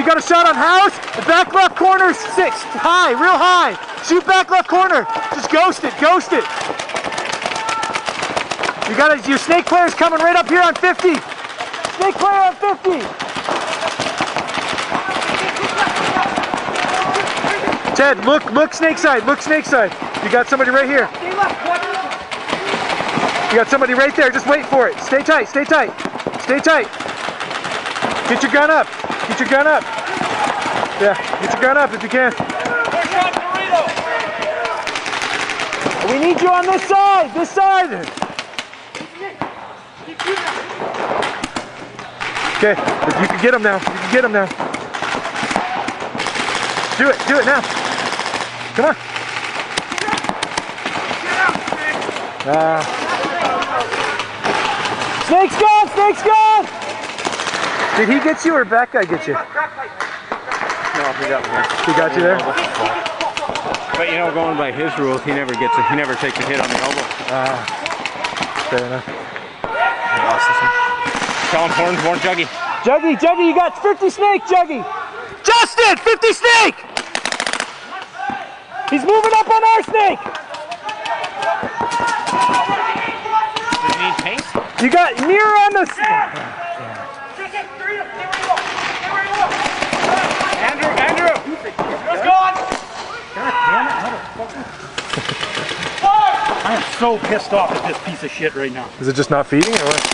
You got a shot on house. The back left corner, 6. High, real high. Shoot back left corner. Just ghost it, ghost it. You got your snake player's coming right up here on 50. Snake player on 50. Ted, look snake side, look snake side. You got somebody right here. You got somebody right there, just wait for it. Stay tight, stay tight, stay tight. Get your gun up, get your gun up. Yeah, get your gun up if you can. We need you on this side, this side. Okay, you can get him now, you can get him now. Do it now. Come on. Snake's gone, snake's gone! Did he get you or back guy get you? No, he got me. He got you there? But you know, going by his rules, he never gets he never takes a hit on the elbow. Fair enough. I lost this one. Calling horns, more Juggy. Juggy, you got 50 snake, Juggy! Justin, 50 snake! He's moving up on our snake! Does he need paint? You got mirror on the... Andrew! Let's go on! God damn it, motherfucker. I am so pissed off at this piece of shit right now. Is it just not feeding or what?